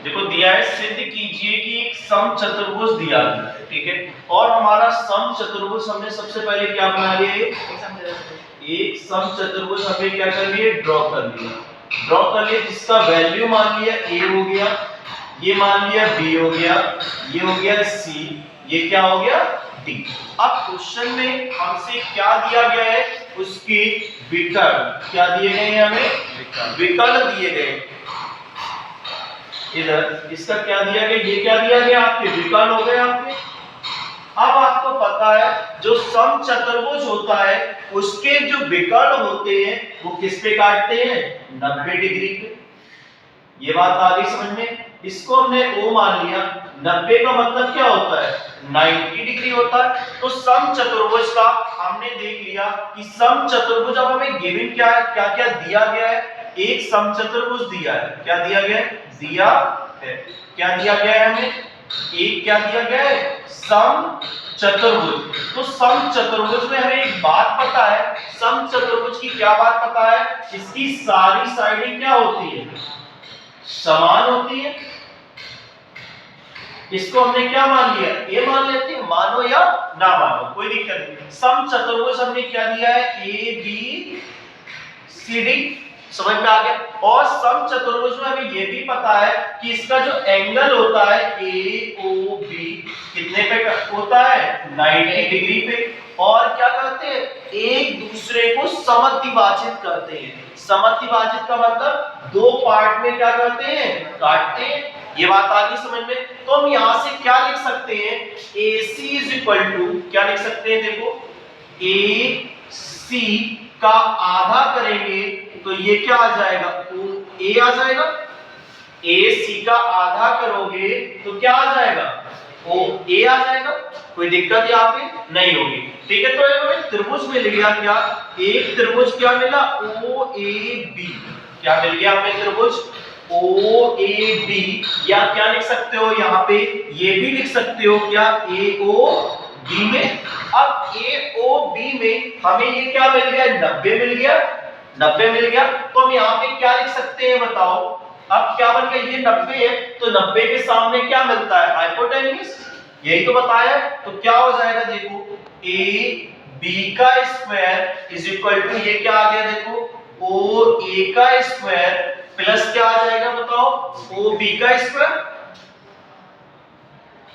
देखो दिया है सिद्ध कीजिए कि एक समचतुर्भुज दिया है, ठीक है। और हमारा समचतुर्भुज हमने सबसे पहले क्या बना लिया है, एक समचतुर्भुज हमें क्या कर लिए, ड्रॉ कर लिया जिसका वैल्यू मान लिया a हो गया, ये मान लिया b हो गया, ये हो गया c, ये क्या हो गया d। अब क्वेश्चन में हमसे क्या दिया गया है, उसकी विकर्ण क्या दिए गए हैं, हमें विकर्ण दिए गए। इधर इसका क्या दिया गया, ये क्या दिया गया, आपके विकर्ण हो गए आपके। अब आपको पता है जो समचतुर्भुज होता है उसके जो विकर्ण होते हैं वो किस पे काटते हैं, 90 डिग्री पे। ये बात आ गई समझ में। इसको हमने O मान लिया, 90 का मतलब क्या होता है, 90 डिग्री होता है। तो समचतुर्भुज का हमने देख लिया कि समचतुर्भुज, अब हमें गिवन क्या है, क्या क्या दिया गया है, एक समचतुर्भुज दिया है, क्या दिया गया है, क्या दिया गया है हमें, एक क्या दिया गया है, समचतुर्भुज। तो समचतुर्भुज में हमें एक बात पता है, समचतुर्भुज की क्या बात पता है, इसकी सारी साइडें क्या होती है, समान होती है। इसको हमने क्या मान लिया, ए मान लेते हैं, मानो या ना मानो कोई दिक्कत नहीं। समचतुर्भुज हमने क्या दिया है, ए बी सी डी, समझ में आ गया। और समचतुर्भुज में हमें ये भी पता है कि इसका जो एंगल होता है ए ओ बी कितने पे होता है, 90 डिग्री पे। और क्या करते हैं, एक दूसरे को समद्विभाजित करते हैं। समद्विभाजित का मतलब दो पार्ट में क्या करते हैं, काटते हैं। ये बात आ गई समझ में। तो हम यहां से क्या लिख सकते हैं, AC इज इक्वल टू, क्या लिख सकते हैं, देखो AC का आधा करेंगे तो ये क्या आ जाएगा, OA आ जाएगा। AC का आधा करोगे तो क्या आ जाएगा, OA आ जाएगा। कोई दिक्कत यहाँ पे नहीं होगी, ठीक है। तो हमें त्रिभुज मिल गया, क्या एक त्रिभुज क्या मिला, OAB, क्या मिल गया हमें त्रिभुज OAB। या क्या लिख सकते हो यहाँ पे, ये भी लिख सकते हो क्या, AOB में। अब AOB में हमें ये क्या मिल गया, 90 मिल गया, 90 मिल गया। तो हम यहाँ पे क्या लिख सकते हैं बताओ, अब क्या बन गया, ये 90 है तो 90 के सामने क्या मिलता है, हाइपोटेन्यूज, यही तो बताया। तो क्या हो जाएगा, देखो AB का स्क्वायर इज इक्वल टू, ये क्या आ गया देखो, OA का स्क्वायर प्लस क्या आ जाएगा बताओ, OB का स्क्वायर।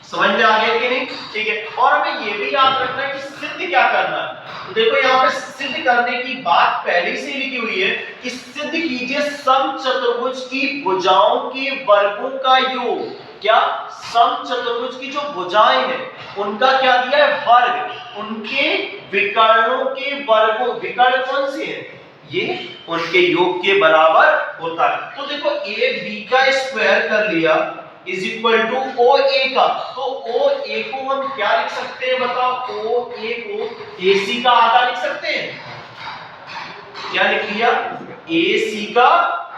समझ में आ गया कि नहीं, ठीक है। और हमें ये भी याद रखना है कि सिद्ध क्या करना है। तो देखो यहाँ पे सिद्ध करने की बात पहले से लिखी हुई है कि सिद्ध कीजिए समचतुर्भुज की भुजाओं के वर्गों का योग। क्या, समचतुर्भुज की जो भुजाएं हैं उनका क्या दिया है, वर्ग, उनके विकर्णों के वर्गों, विकर्ण कौन से हैं, ये उनके योग के बराबर होता है। तो देखो ए बी का स्क्वायर कर लिया इज इक्वल टू ओ ए का। तो ओ ए को हम क्या लिख सकते हैं बताओ, ओ ए को ए सी का आधा लिख सकते हैं। क्या लिख लिया, ए सी का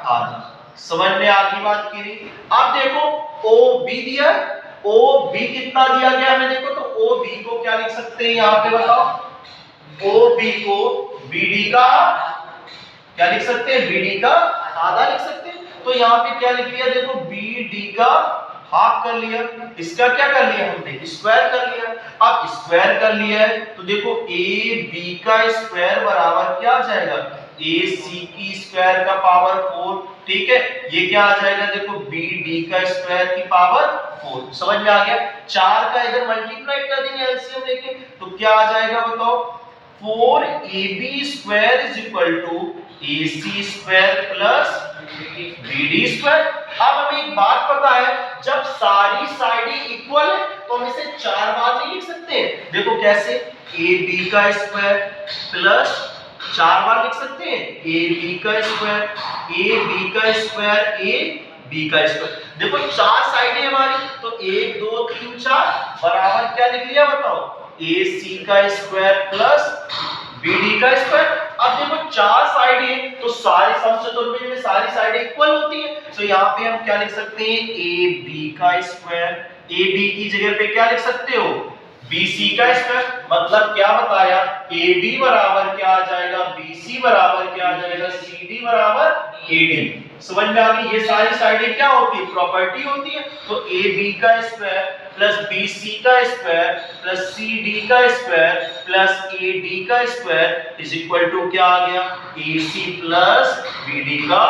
आधा। समझ में आ गई बात की नहीं। अब देखो ओ बी दिया, ओ बी कितना दिया गया हमें, देखो तो ओ बी को क्या लिख सकते हैं यहाँ पे बताओ, ओ बी को बी डी का क्या लिख सकते हैं, बी डी का आधा लिख सकते हैं। तो यहाँ पे क्या लिख लिया, देखो बी डी का हाफ कर लिया, इसका क्या कर लिया हमने, स्क्वायर कर लिया। अब स्क्वायर कर लिया है तो देखो ए बी का स्क्वायर बराबर क्या आ जाएगा, ए सी की स्क्वायर का पावर 4, ठीक है। ये क्या आ जाएगा, देखो बी डी का स्क्वायर की पावर 4। समझ में आ गया। 4 का इधर मल्टीप्लाई कर देंगे एलसीएम लेके तो क्या आ जाएगा बताओ, 4ab square is equal to AC square plus BD square. अब हमें एक बात पता है, जब सारी साइडें इक्वल है तो हम इसे 4 बार नहीं लिख सकते हैं। देखो कैसे, AB का स्क्वायर प्लस 4 बार लिख सकते हैं, AB का स्क्वायर, AB का स्क्वायर, AB का स्क्वायर। देखो 4 साइडें हमारी, तो 1 2 3 4 बराबर क्या लिख लिया बताओ, AC का स्क्वायर प्लस BD का स्क्वायर। अब देखो 4 साइडें तो सारे समचतुर्भुज में सारी साइडें इक्वल होती हैं, तो यहाँ पे हम क्या लिख सकते हैं, AB का स्क्वायर, AB की जगह पे क्या लिख सकते हो, BC का स्क्वायर। मतलब क्या बताया, AB बराबर क्या आ जाएगा, BC बराबर क्या आ जाएगा, CD बराबर AD। समझ में आ गई? ये सारी साइडें क्या होती है? प्रॉपर्टी होती है। तो ए बी का स्क्वायर प्लस बी सी का स्क्वायर प्लस सी डी का स्क्वायर प्लस ए डी का स्क्वायर इज इक्वल टू क्या आ गया? ए सी प्लस बी डी का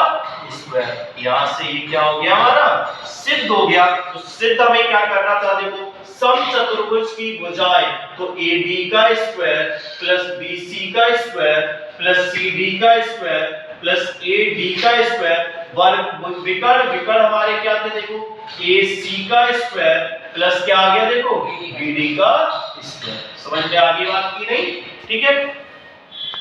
स्क्वायर। यहां से ये क्या हो गया? हमारा सिद्ध हो गया। तो सिद्ध हमें क्या करना था? देखो, समचतुर्भुज की भुजाएं, तो ए बी का स्क्वायर प्लस बी सी का स्क्वायर प्लस सी डी का स्क्वायर प्लस ए डी का स्क्वायर वर्ग विकर्ण विकर्ण हमारे क्या थे? देखो, ए सी का स्क्वायर प्लस क्या आ गया? देखो, बी डी का स्क्वायर। समझ में आ गई बात की नहीं? ठीक है।